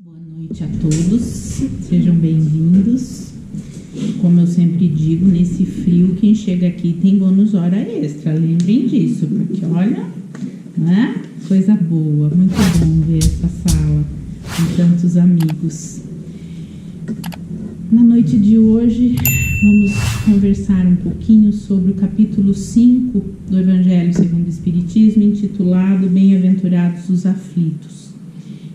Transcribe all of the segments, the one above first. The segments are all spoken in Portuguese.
Boa noite a todos, sejam bem-vindos. Como eu sempre digo, nesse frio, quem chega aqui tem bônus hora extra, lembrem disso, porque olha, né? Coisa boa, muito bom ver essa sala com tantos amigos. Na noite de hoje, vamos conversar um pouquinho sobre o capítulo 5 do Evangelho segundo o Espiritismo, intitulado Bem-aventurados os aflitos.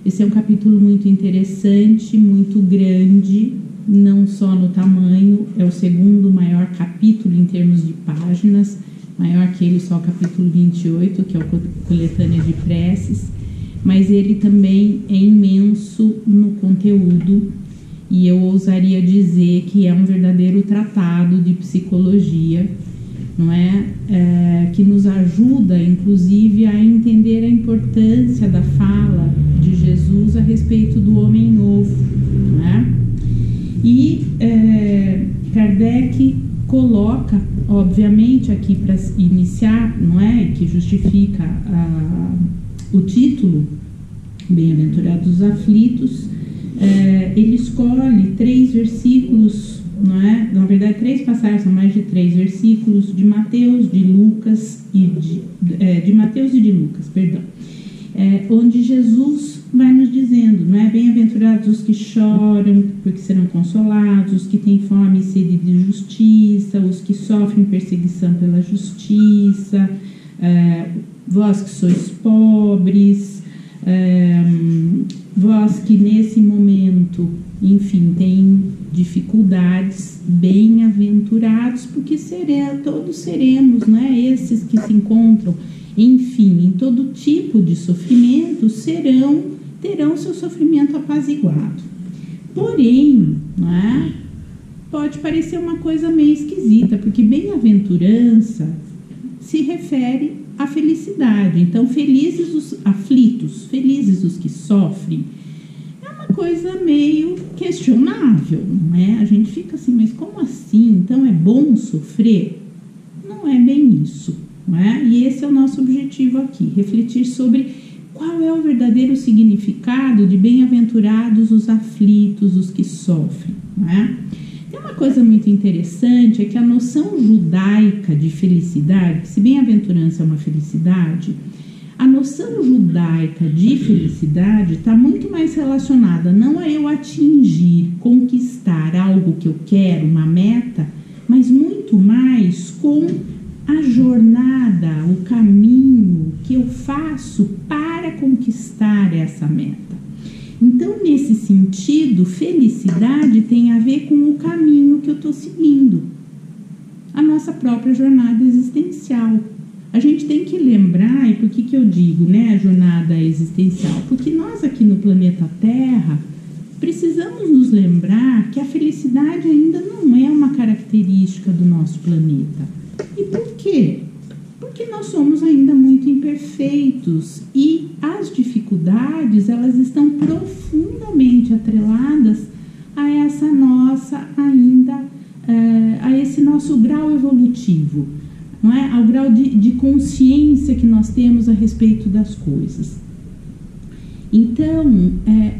Esse é um capítulo muito interessante, muito grande, não só no tamanho, é o segundo maior capítulo em termos de páginas, maior que ele só o capítulo 28, que é o Coletânea de Preces, mas ele também é imenso no conteúdo e eu ousaria dizer que é um verdadeiro tratado de psicologia, não é? Que nos ajuda, inclusive, a entender a importância da fala de Jesus a respeito do homem novo, não é? E Kardec coloca, obviamente, aqui para iniciar, não é? Que justifica o título, Bem-aventurados os aflitos, ele escolhe 3 versículos, não é? Na verdade, 3 passagens, são mais de 3 versículos de Mateus, de Lucas e de Mateus e de Lucas, perdão, onde Jesus vai nos dizendo, não é? Bem-aventurados os que choram, porque serão consolados, os que têm fome e sede de justiça, os que sofrem perseguição pela justiça, vós que sois pobres, vós que nesse momento, enfim, tem dificuldades, bem-aventurados, porque todos seremos, né? Esses que se encontram, enfim, em todo tipo de sofrimento, terão seu sofrimento apaziguado. Porém, né, pode parecer uma coisa meio esquisita, porque bem-aventurança se refere à felicidade. Então, felizes os aflitos, felizes os que sofrem, é uma coisa meio questionável, não é? A gente fica assim, mas como assim? Então é bom sofrer? Não é bem isso, não é? E esse é o nosso objetivo aqui, refletir sobre qual é o verdadeiro significado de bem-aventurados os aflitos, os que sofrem, não é? Tem uma coisa muito interessante, é que a noção judaica de felicidade, que se bem-aventurança é uma felicidade, a noção judaica de felicidade está muito mais relacionada não a eu atingir, conquistar algo que eu quero, uma meta, mas muito mais com a jornada, o caminho que eu faço para conquistar essa meta. Então, nesse sentido, felicidade tem a ver com o caminho que eu estou seguindo, a nossa própria jornada existencial. A gente tem que lembrar, e por que eu digo, né, a jornada existencial? Porque nós aqui no planeta Terra precisamos nos lembrar que a felicidade ainda não é uma característica do nosso planeta. E por quê? Porque nós somos ainda muito imperfeitos e as dificuldades, elas estão profundamente atreladas a essa nossa ainda, a esse nosso grau evolutivo, não é? Ao grau de consciência que nós temos a respeito das coisas. Então,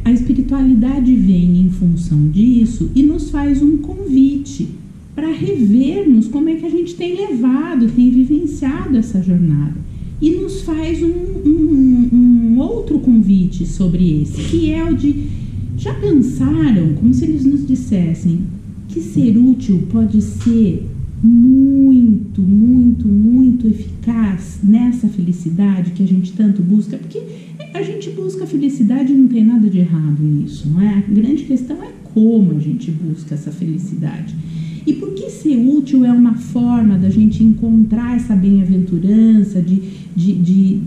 a espiritualidade vem em função disso e nos faz um convite para revermos como é que a gente tem levado, tem vivenciado essa jornada. E nos faz um outro convite sobre esse, que é o de, já pensaram, como se eles nos dissessem, que ser útil pode ser muito, muito, muito eficaz nessa felicidade que a gente tanto busca, porque a gente busca a felicidade e não tem nada de errado nisso, não é? A grande questão é como a gente busca essa felicidade. E por que ser útil é uma forma da gente encontrar essa bem-aventurança, de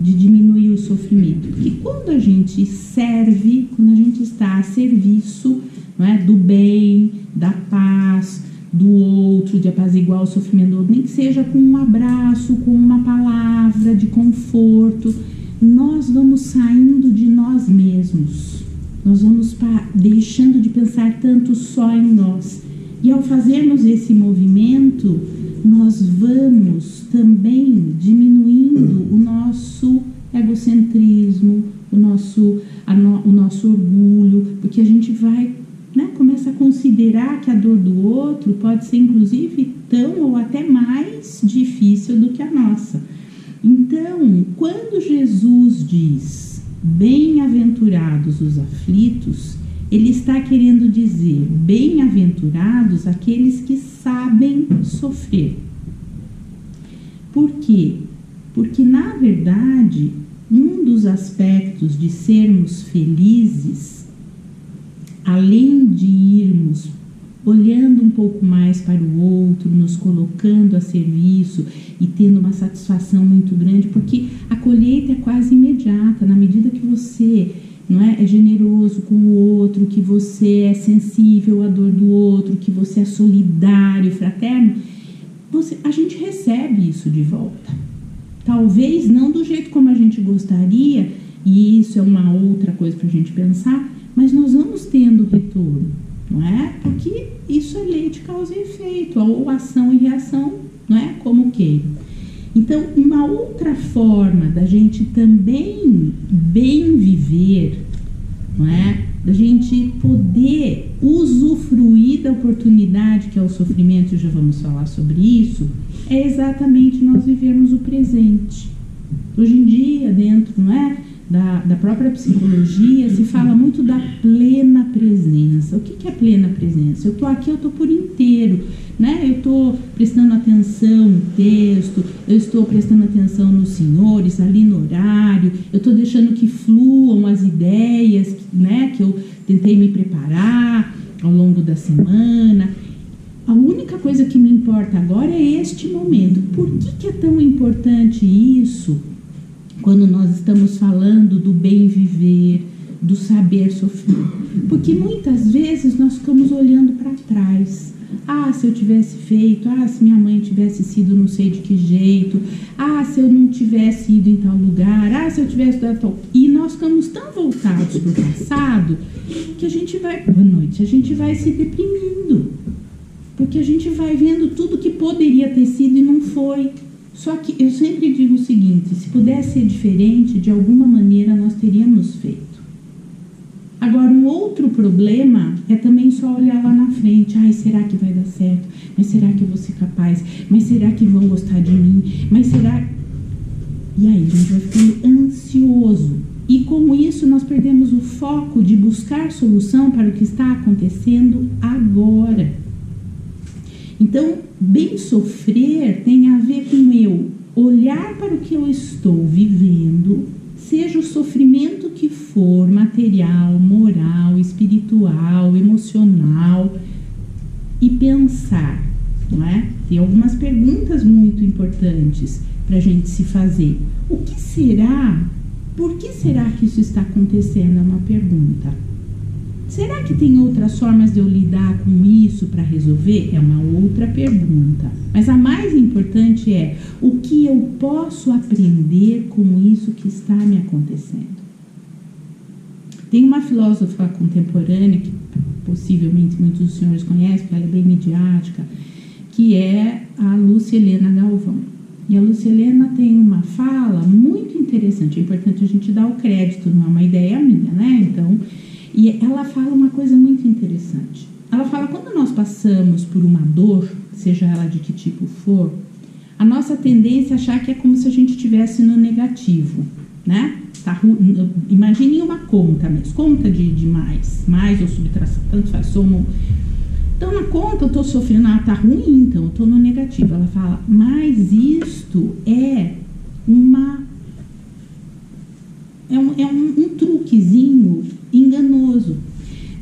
diminuir o sofrimento? Porque quando a gente serve, quando a gente está a serviço, não é, do bem, da paz, do outro, de apaziguar o sofrimento do outro, nem que seja com um abraço, com uma palavra de conforto, nós vamos saindo de nós mesmos, nós vamos deixando de pensar tanto só em nós. E ao fazermos esse movimento, nós vamos também diminuindo o nosso egocentrismo, o nosso orgulho, porque a gente vai, né, começa a considerar que a dor do outro pode ser inclusive tão ou até mais difícil do que a nossa. Então, quando Jesus diz bem-aventurados os aflitos, ele está querendo dizer bem-aventurados aqueles que sabem sofrer. Por quê? Porque, na verdade, um dos aspectos de sermos felizes, além de irmos olhando um pouco mais para o outro, nos colocando a serviço e tendo uma satisfação muito grande, porque a colheita é quase imediata, na medida que você, não é generoso com o outro, que você é sensível à dor do outro, que você é solidário, fraterno, a gente recebe isso de volta. Talvez não do jeito como a gente gostaria, e isso é uma outra coisa para a gente pensar, mas nós vamos tendo retorno, não é? Porque isso é lei de causa e efeito, ou ação e reação, não é? Como queira. Então, uma outra forma da gente também bem viver, não é? Da gente poder usufruir da oportunidade que é o sofrimento, e já vamos falar sobre isso, é exatamente nós vivermos o presente. Hoje em dia, dentro, não é, da própria psicologia, se fala muito da plena presença. O que é plena presença? Eu estou aqui, eu estou por inteiro, né? Eu estou prestando atenção no texto, eu estou prestando atenção nos senhores, ali no horário, eu estou deixando que fluam as ideias, né, que eu tentei me preparar ao longo da semana. A única coisa que me importa agora é este momento. Por que é tão importante isso quando nós estamos falando do bem viver, do saber sofrer? Porque muitas vezes nós ficamos olhando para trás. Ah, se eu tivesse feito, ah, se minha mãe tivesse sido não sei de que jeito, ah, se eu não tivesse ido em tal lugar, ah, se eu tivesse dado tal... E nós ficamos tão voltados para o passado que a gente vai, boa noite, a gente vai se deprimindo. Porque a gente vai vendo tudo que poderia ter sido e não foi. Só que eu sempre digo o seguinte, se pudesse ser diferente, de alguma maneira nós teríamos feito. Agora, um outro problema é também só olhar lá na frente. Ai, será que vai dar certo? Mas será que eu vou ser capaz? Mas será que vão gostar de mim? Mas será... E aí, a gente vai ficando ansioso. E com isso, nós perdemos o foco de buscar solução para o que está acontecendo agora. Então, bem sofrer tem a ver com eu olhar para o que eu estou vivendo, seja o sofrimento que for, material, moral, espiritual, emocional, e pensar, não é? Tem algumas perguntas muito importantes para a gente se fazer. O que será? Por que será que isso está acontecendo? É uma pergunta. Será que tem outras formas de eu lidar com isso para resolver? É uma outra pergunta. Mas a mais importante é o que eu posso aprender com isso que está me acontecendo. Tem uma filósofa contemporânea, que possivelmente muitos dos senhores conhecem, porque ela é bem midiática, que é a Lúcia Helena Galvão. E a Lúcia Helena tem uma fala muito interessante. É importante a gente dar o crédito, não é uma ideia minha, né? Então... E ela fala uma coisa muito interessante. Ela fala, quando nós passamos por uma dor, seja ela de que tipo for, a nossa tendência é achar que é como se a gente estivesse no negativo, né? Imagine uma conta mesmo, conta de mais ou subtração, tanto faz, soma. Então, na conta eu estou sofrendo, tá ruim, então eu estou no negativo. Ela fala, mas isto é um truquezinho enganoso,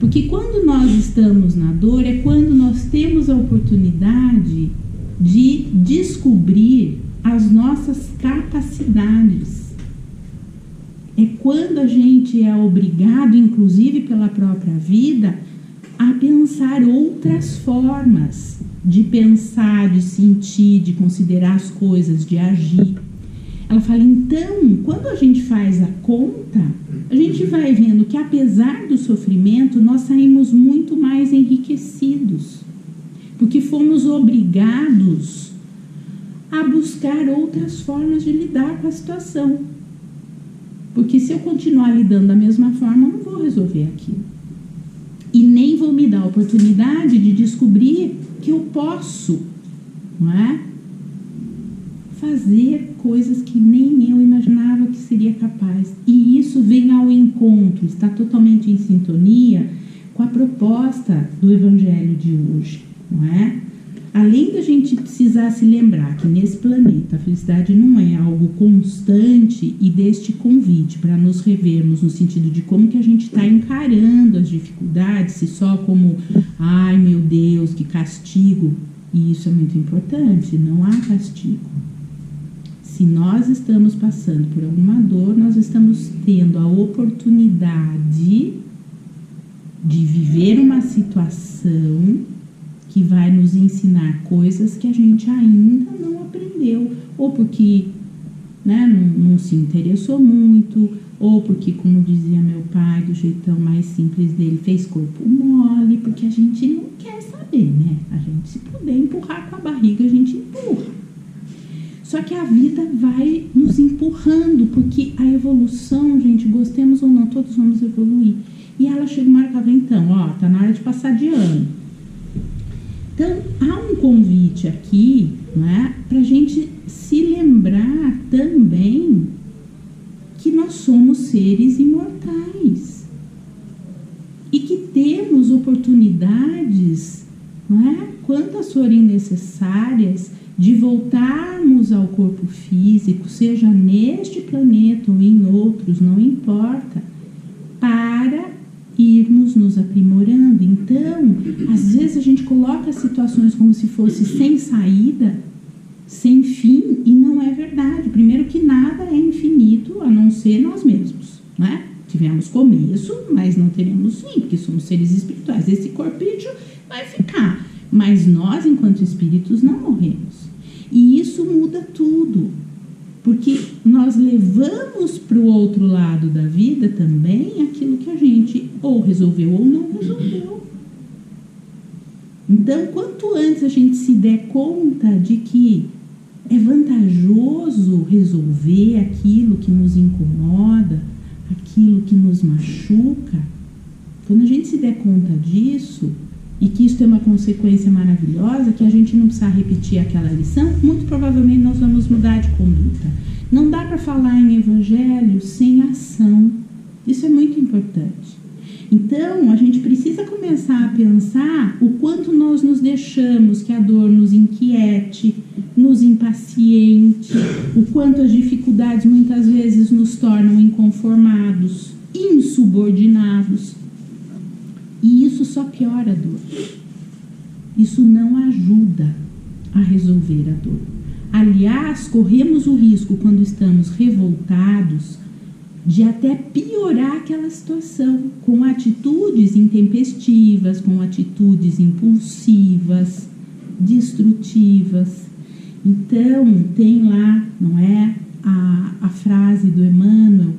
porque quando nós estamos na dor é quando nós temos a oportunidade de descobrir as nossas capacidades. É quando a gente é obrigado, inclusive pela própria vida, a pensar outras formas de pensar, de sentir, de considerar as coisas, de agir. Ela fala, então, quando a gente faz a conta, a gente vai vendo que, apesar do sofrimento, nós saímos muito mais enriquecidos, porque fomos obrigados a buscar outras formas de lidar com a situação. Porque se eu continuar lidando da mesma forma, eu não vou resolver aquilo. E nem vou me dar a oportunidade de descobrir que eu posso, não é? Fazer coisas que nem eu imaginava que seria capaz. E isso vem ao encontro, está totalmente em sintonia com a proposta do Evangelho de hoje, não é? Além da gente precisar se lembrar que nesse planeta a felicidade não é algo constante, e deste convite para nos revermos no sentido de como que a gente está encarando as dificuldades, se só como, ai meu Deus, que castigo. E isso é muito importante, não há castigo. Se nós estamos passando por alguma dor, nós estamos tendo a oportunidade de viver uma situação que vai nos ensinar coisas que a gente ainda não aprendeu, ou porque, né, não se interessou muito, ou porque, como dizia meu pai, do jeitão mais simples dele, fez corpo mole, porque a gente não quer saber, né? A gente, se puder empurrar com a barriga, a gente empurra. Só que a vida vai nos empurrando, porque a evolução, gente, gostemos ou não, todos vamos evoluir. E ela chega uma hora que ela vem, então, ó, tá na hora de passar de ano. Então, há um convite aqui, né, para a gente se lembrar também que nós somos seres imortais e que temos oportunidades, não é, quantas forem necessárias, de voltarmos ao corpo físico, seja neste planeta ou em outros, não importa, para irmos nos aprimorando. Então, às vezes a gente coloca situações como se fosse sem saída, sem fim, e não é verdade. Primeiro que nada é infinito, a não ser nós mesmos, né? Tivemos começo, mas não teremos fim, porque somos seres espirituais. Esse corpício vai ficar, mas nós, enquanto espíritos, não morremos. E isso muda tudo, porque nós levamos para o outro lado da vida também aquilo que a gente ou resolveu ou não resolveu. Então, quanto antes a gente se der conta de que é vantajoso resolver aquilo que nos incomoda, aquilo que nos machuca, quando a gente se der conta disso, e que isso tem uma consequência maravilhosa, que a gente não precisa repetir aquela lição, muito provavelmente nós vamos mudar de conduta. Não dá para falar em evangelho sem ação. Isso é muito importante. Então, a gente precisa começar a pensar o quanto nós nos deixamos que a dor nos inquiete, nos impaciente, o quanto as dificuldades muitas vezes nos tornam inconformados, insubordinados. E isso só piora a dor. Isso não ajuda a resolver a dor. Aliás, corremos o risco, quando estamos revoltados, de até piorar aquela situação, com atitudes intempestivas, com atitudes impulsivas, destrutivas. Então, tem lá, não é, a frase do Emmanuel,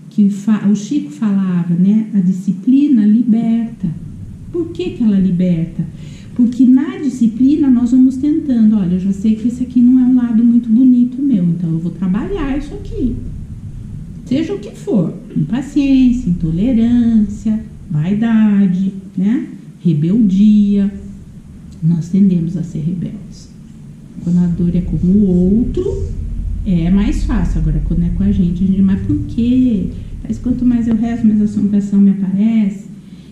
que o Chico falava, né? A disciplina liberta. Por que ela liberta? Porque na disciplina nós vamos tentando, olha, eu já sei que esse aqui não é um lado muito bonito meu, então eu vou trabalhar isso aqui. Seja o que for, impaciência, intolerância, vaidade, né? Rebeldia. Nós tendemos a ser rebeldes. Quando a dor é com o outro, é mais fácil. Agora, quando é com a gente mas por quê? Mas quanto mais eu rezo, mais a assombração me aparece.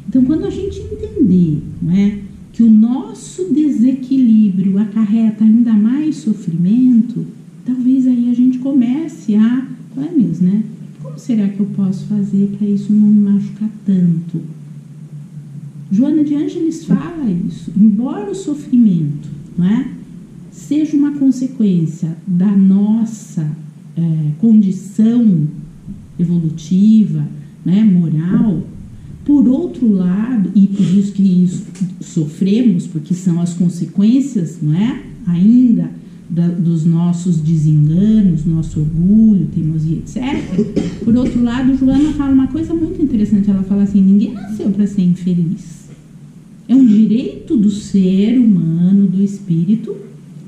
Então, quando a gente entender, não é, que o nosso desequilíbrio acarreta ainda mais sofrimento, talvez aí a gente comece a, não é mesmo, né? Como será que eu posso fazer para isso não me machucar tanto? Joana de Ângeles fala isso. Embora o sofrimento, não é, seja uma consequência da nossa condição evolutiva, né, moral, por outro lado, e por isso que sofremos, porque são as consequências, não é, ainda dos nossos desenganos, nosso orgulho, teimosia, etc. Por outro lado, Joana fala uma coisa muito interessante. Ela fala assim: ninguém nasceu para ser infeliz. É um direito do ser humano, do espírito,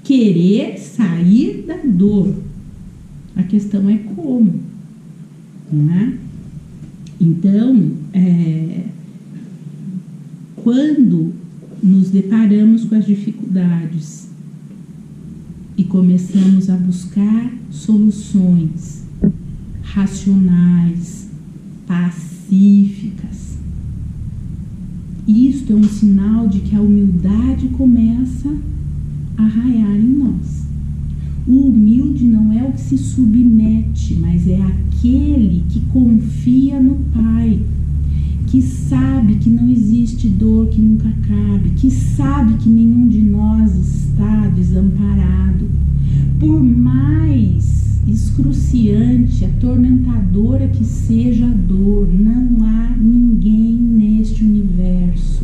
querer sair da dor. A questão é como. não é? Então, quando nos deparamos com as dificuldades e começamos a buscar soluções racionais, pacíficas, isto é um sinal de que a humildade começa a raiar em nós. O humilde não é o que se submete, mas é aquele que confia no Pai, que sabe que não existe dor que nunca acabe, que sabe que nenhum de nós está desamparado. Por mais excruciante, atormentadora que seja a dor, não há ninguém neste universo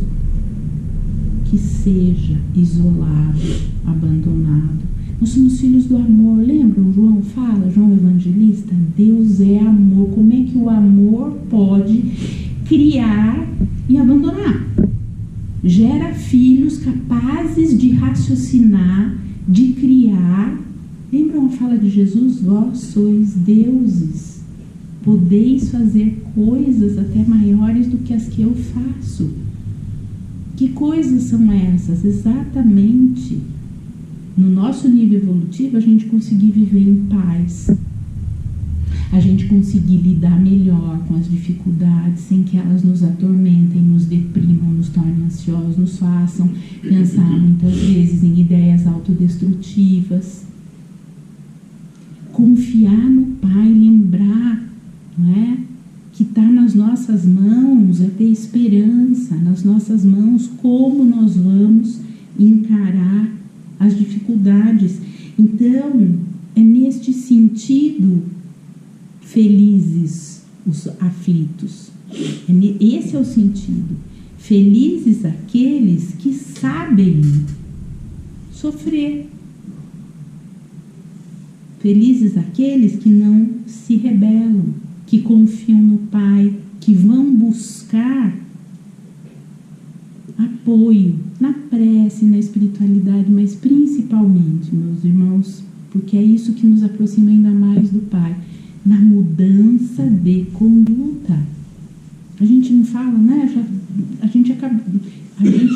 que seja isolado, abandonado. Nós somos filhos do amor, lembram? João fala, João Evangelista, Deus é amor. Como é que o amor pode criar e abandonar? Gera filhos capazes de raciocinar, de criar. Lembram a fala de Jesus? Vós sois deuses, podeis fazer coisas até maiores do que as que eu faço. Que coisas são essas? Exatamente no nosso nível evolutivo, a gente conseguir viver em paz, a gente conseguir lidar melhor com as dificuldades sem que elas nos atormentem, nos deprimam, nos tornem ansiosos, nos façam pensar muitas vezes em ideias autodestrutivas. Confiar no Pai, lembrar, não é, que está nas nossas mãos, é ter esperança, nas nossas mãos, como nós vamos encarar as dificuldades. Então, é neste sentido felizes os aflitos. Esse é o sentido. Felizes aqueles que sabem sofrer. Felizes aqueles que não se rebelam, que confiam no Pai, que vão buscar apoio na prece, na espiritualidade, mas principalmente, meus irmãos, porque é isso que nos aproxima ainda mais do Pai, na mudança de conduta. A gente não fala, né? A gente,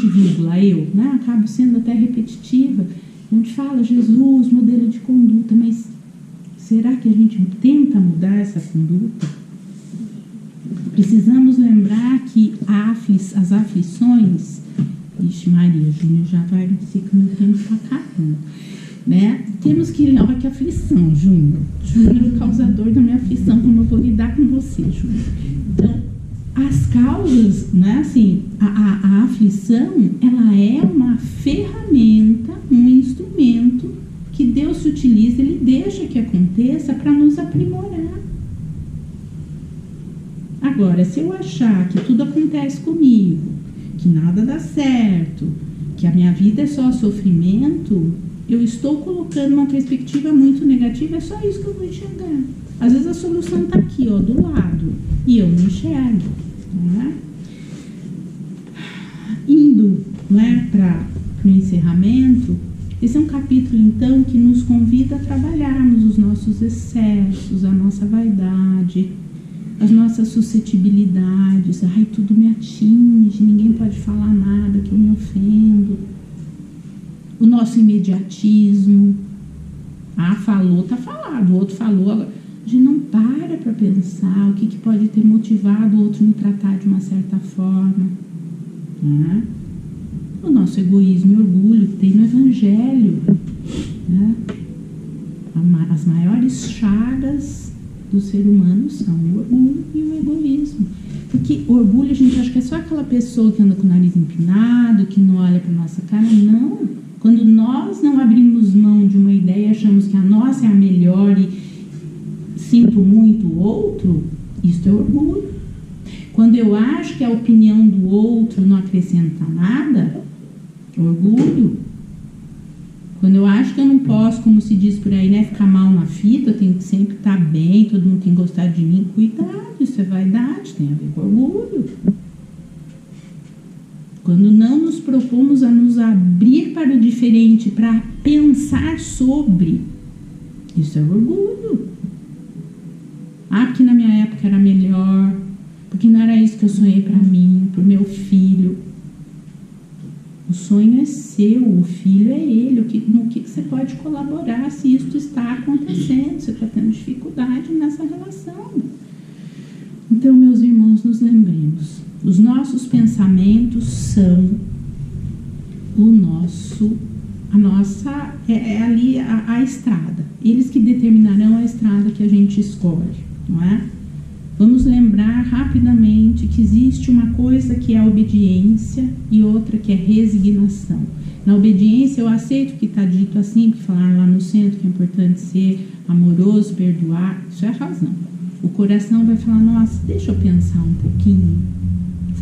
vírgula, eu, né? Acabo sendo até repetitiva. A gente fala, Jesus, modelo de conduta, mas será que a gente tenta mudar essa conduta? Precisamos lembrar que as aflições... Ixi, Maria, Júnior já vai ficando tempo pra caramba, né? Temos que olha que aflição, Júnior. Júnior é o causador da minha aflição, como eu vou lidar com você, Júnior. Então, as causas, né, assim, a aflição, ela é uma ferramenta, um instrumento que Deus se utiliza, Ele deixa que aconteça para nos aprimorar. Agora, se eu achar que tudo acontece comigo, que nada dá certo, que a minha vida é só sofrimento, eu estou colocando uma perspectiva muito negativa, é só isso que eu vou enxergar. Às vezes a solução está aqui, ó, do lado, e eu não enxergo. Não é? Indo, não é, para o encerramento, esse é um capítulo, então, que nos convida a trabalharmos os nossos excessos, a nossa vaidade, as nossas suscetibilidades. Ai, tudo me atinge, ninguém pode falar nada que eu me ofendo. O nosso imediatismo. Ah, falou, tá falado. O outro falou. Agora, a gente não para pensar o que pode ter motivado o outro me tratar de uma certa forma. Né? O nosso egoísmo e orgulho que tem no Evangelho. Né? As maiores chagas do ser humano são o orgulho e o egoísmo. Porque orgulho, a gente acha que é só aquela pessoa que anda com o nariz empinado, que não olha para nossa cara. Não. Quando nós não abrimos mão de uma ideia e achamos que a nossa é a melhor e sinto muito o outro, isso é orgulho. Quando eu acho que a opinião do outro não acrescenta nada, orgulho. Quando eu acho que eu não posso, como se diz por aí, né, ficar mal na fita, eu tenho que sempre estar bem, todo mundo tem que gostar de mim, cuidado, isso é vaidade, tem a ver com orgulho. Quando não nos propomos a nos abrir para o diferente, para pensar sobre, isso é orgulho. Ah, porque na minha época era melhor, porque não era isso que eu sonhei para mim, para o meu filho. O sonho é seu, o filho é ele. No que você pode colaborar se isso está acontecendo, você está tendo dificuldade nessa relação. Então, meus irmãos, nos lembremos, os nossos pensamentos são ali a estrada. Eles que determinarão a estrada que a gente escolhe, não é? Vamos lembrar rapidamente que existe uma coisa que é a obediência e outra que é resignação. Na obediência eu aceito que está dito assim, que falaram lá no centro que é importante ser amoroso, perdoar, isso é razão. O coração vai falar, nossa, deixa eu pensar um pouquinho.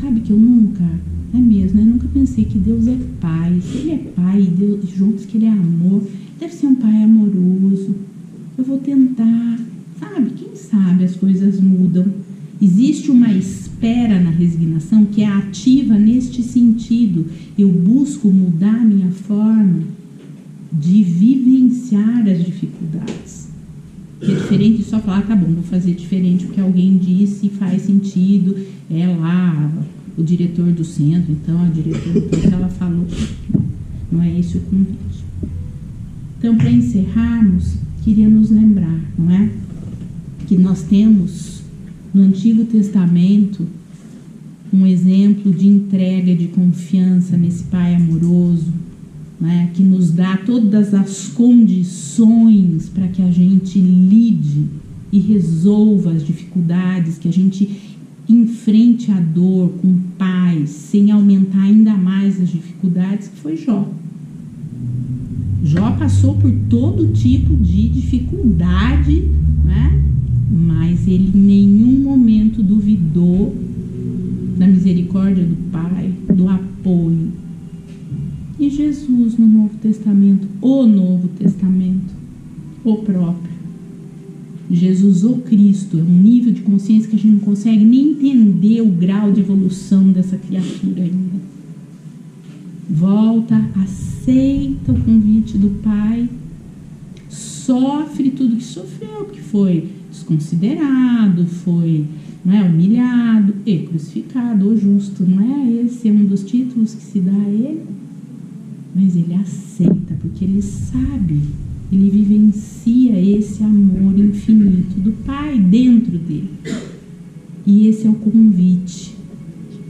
Sabe que eu nunca pensei que Deus é pai. Se ele é pai e Deus juntos que ele é amor, deve ser um pai amoroso. Eu vou tentar, sabe? Quem sabe as coisas mudam. Existe uma espera na resignação que é ativa neste sentido. Eu busco mudar a minha forma de vivenciar as dificuldades. É diferente de só falar, tá bom, vou fazer diferente porque alguém disse e faz sentido. É lá o diretor do centro, então a diretora porque ela falou. Não é esse o convite. Então, para encerrarmos, queria nos lembrar, não é? Que nós temos no Antigo Testamento um exemplo de entrega, de confiança nesse Pai amoroso, né, que nos dá todas as condições para que a gente lide e resolva as dificuldades, que a gente enfrente a dor com paz, sem aumentar ainda mais as dificuldades, que foi Jó. Jó passou por todo tipo de dificuldade, né, mas ele em nenhum momento duvidou da misericórdia do Pai, do apoio. E Jesus no Novo Testamento, o próprio. Jesus, o Cristo, é um nível de consciência que a gente não consegue nem entender o grau de evolução dessa criatura ainda. Volta, aceita o convite do Pai, sofre tudo que sofreu, porque foi desconsiderado, foi humilhado e crucificado, o justo, não é esse um dos títulos que se dá a ele? Mas ele aceita, porque ele sabe, ele vivencia esse amor infinito do Pai dentro dele. E esse é o convite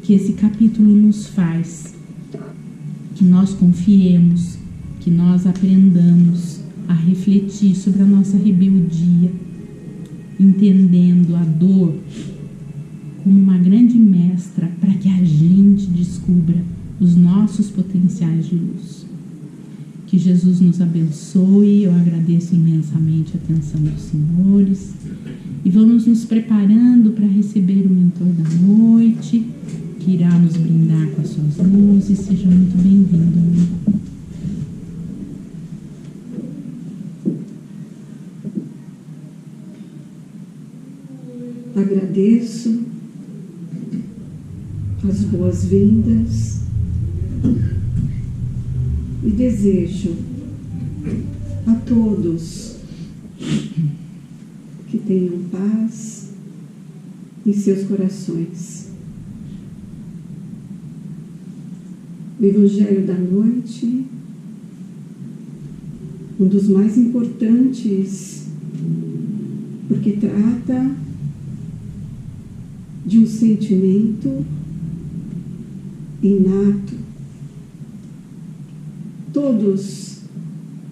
que esse capítulo nos faz, que nós confiemos, que nós aprendamos a refletir sobre a nossa rebeldia, entendendo a dor como uma grande mestra para que a gente descubra os nossos potenciais de luz. Que Jesus nos abençoe. Eu agradeço imensamente a atenção dos senhores e vamos nos preparando para receber o mentor da noite, que irá nos brindar com as suas luzes. Seja muito bem-vindo. Agradeço as boas-vindas e desejo a todos que tenham paz em seus corações. O Evangelho da noite, um dos mais importantes, porque trata de um sentimento inato. Todos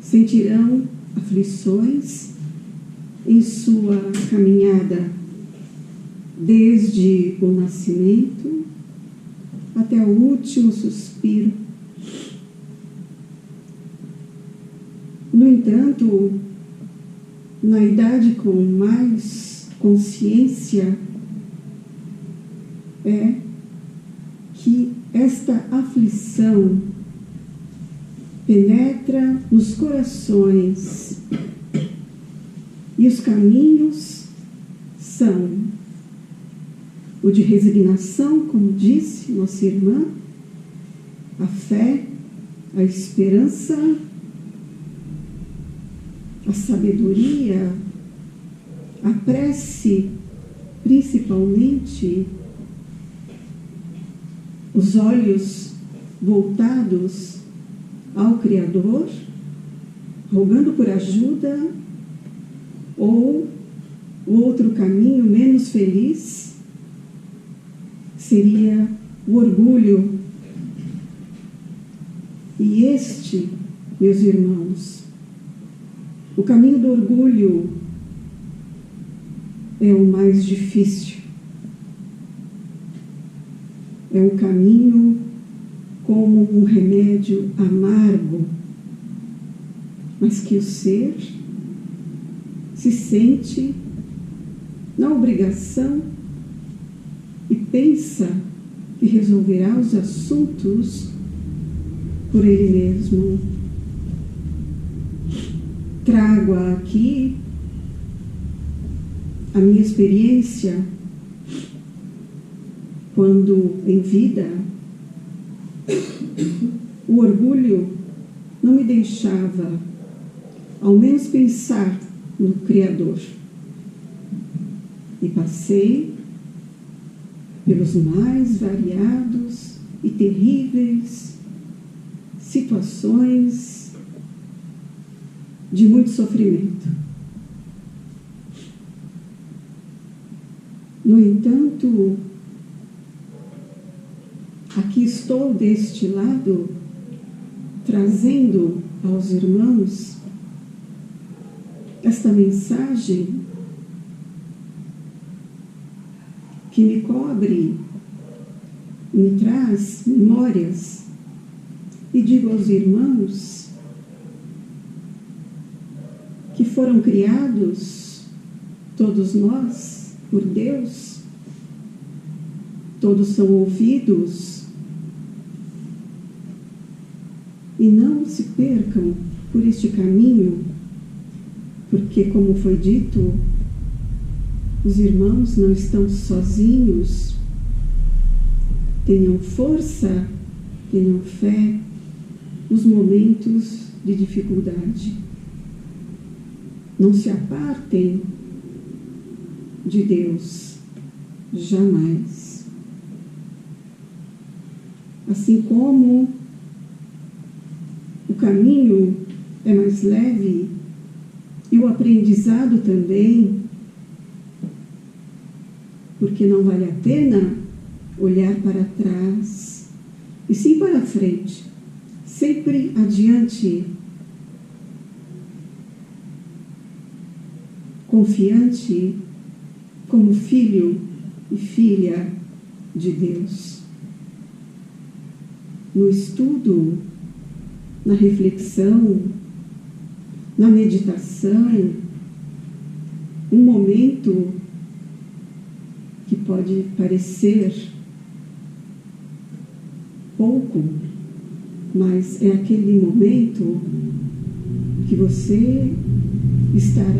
sentirão aflições em sua caminhada, desde o nascimento até o último suspiro. No entanto, na idade com mais consciência, é que esta aflição penetra nos corações e os caminhos são o de resignação, como disse nossa irmã, a fé, a esperança, a sabedoria, a prece principalmente os olhos voltados ao Criador, rogando por ajuda, ou o outro caminho menos feliz seria o orgulho. E este, meus irmãos, o caminho do orgulho é o mais difícil. É um caminho como um remédio amargo, mas que o ser se sente na obrigação e pensa que resolverá os assuntos por ele mesmo. Trago aqui a minha experiência quando em vida o orgulho não me deixava ao menos pensar no Criador. E passei pelos mais variados e terríveis situações de muito sofrimento. No entanto, aqui estou deste lado, trazendo aos irmãos esta mensagem que me cobre, me traz memórias, e digo aos irmãos que foram criados, todos nós, por Deus, todos são ouvidos, e não se percam por este caminho, porque, como foi dito, os irmãos não estão sozinhos. Tenham força, tenham fé nos momentos de dificuldade. Não se apartem de Deus, jamais. Assim como o caminho é mais leve e o aprendizado também, porque não vale a pena olhar para trás, e sim para frente, sempre adiante, confiante como filho e filha de Deus. No estudo, na reflexão, na meditação, um momento que pode parecer pouco, mas é aquele momento que você estará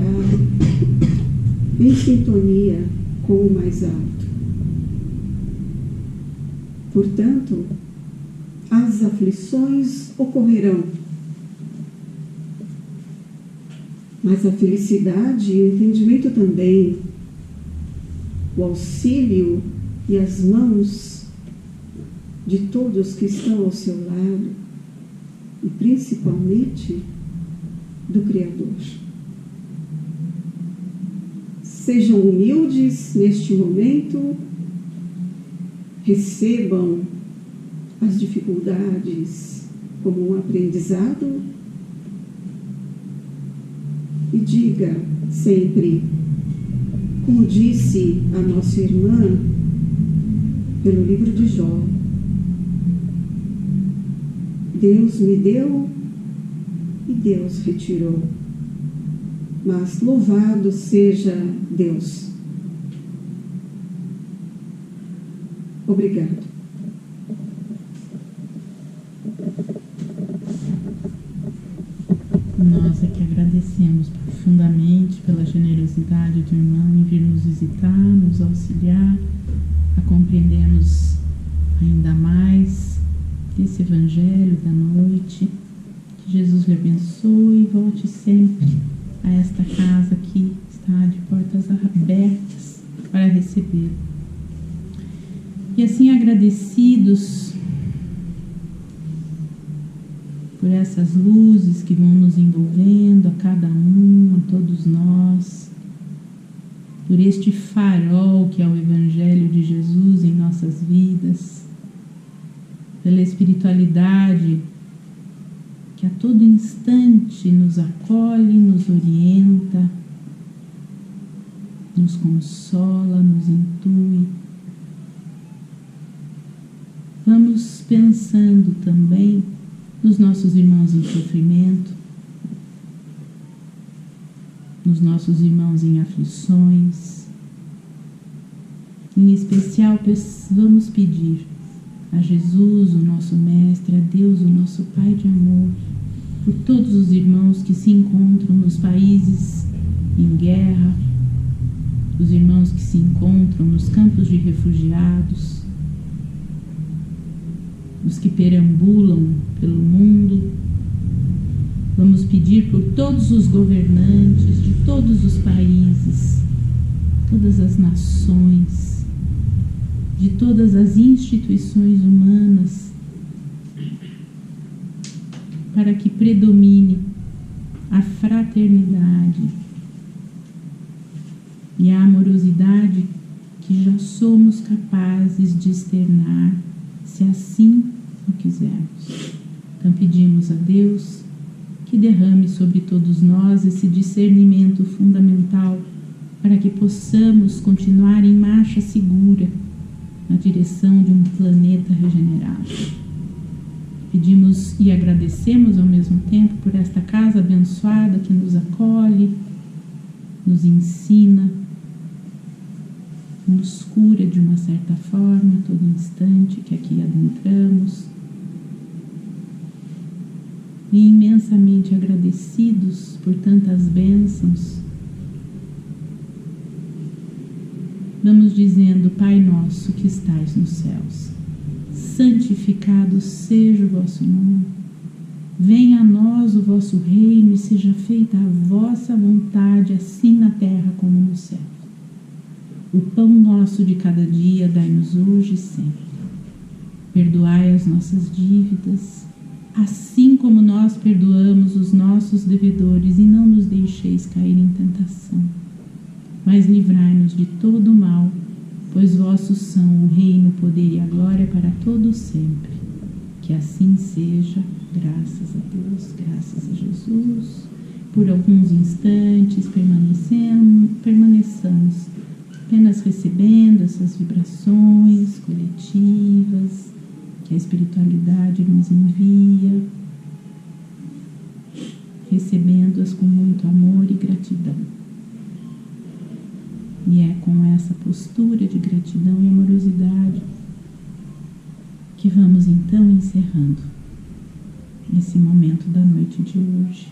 em sintonia com o mais alto. Portanto, as aflições ocorrerão, mas a felicidade e o entendimento também, o auxílio e as mãos de todos que estão ao seu lado, e principalmente do Criador. Sejam humildes neste momento, recebam as dificuldades como um aprendizado e diga sempre, como disse a nossa irmã pelo livro de Jó: Deus me deu e Deus retirou, mas louvado seja Deus. Obrigado. Nós é que agradecemos profundamente pela generosidade do irmão em vir nos visitar, nos auxiliar, a compreendermos ainda mais esse Evangelho da noite. Que Jesus lhe abençoe e volte sempre a esta casa que está de portas abertas para recebê-lo. E assim, agradecidos por essas luzes que vão nos envolvendo, a cada um, a todos nós, por este farol que é o Evangelho de Jesus em nossas vidas, pela espiritualidade que a todo instante nos acolhe, nos orienta, nos consola, nos intui. Vamos pensando também nos nossos irmãos em sofrimento, nos nossos irmãos em aflições. Em especial, vamos pedir a Jesus, o nosso Mestre, a Deus, o nosso Pai de amor, por todos os irmãos que se encontram nos países em guerra, os irmãos que se encontram nos campos de refugiados, os que perambulam pelo mundo. Vamos pedir por todos os governantes de todos os países, todas as nações, de todas as instituições humanas, para que predomine a fraternidade e a amorosidade que já somos capazes de externar, se assim o quisermos. Então pedimos a Deus que derrame sobre todos nós esse discernimento fundamental para que possamos continuar em marcha segura na direção de um planeta regenerado. Pedimos e agradecemos ao mesmo tempo por esta casa abençoada que nos acolhe, nos ensina, nos cura de uma certa forma a todo instante que aqui adentramos. E imensamente agradecidos por tantas bênçãos, vamos dizendo: Pai nosso que estais nos céus, santificado seja o vosso nome. Venha a nós o vosso reino e seja feita a vossa vontade, assim na terra como no céu. O pão nosso de cada dia dai-nos hoje e sempre. Perdoai as nossas dívidas, assim como nós perdoamos os nossos devedores, e não nos deixeis cair em tentação, mas livrai-nos de todo o mal, pois vossos são o reino, o poder e a glória para todos sempre. Que assim seja, graças a Deus, graças a Jesus. Por alguns instantes permaneçamos apenas recebendo essas vibrações coletivas que a espiritualidade nos envia, recebendo-as com muito amor e gratidão. E é com essa postura de gratidão e amorosidade que vamos então encerrando esse momento da noite de hoje.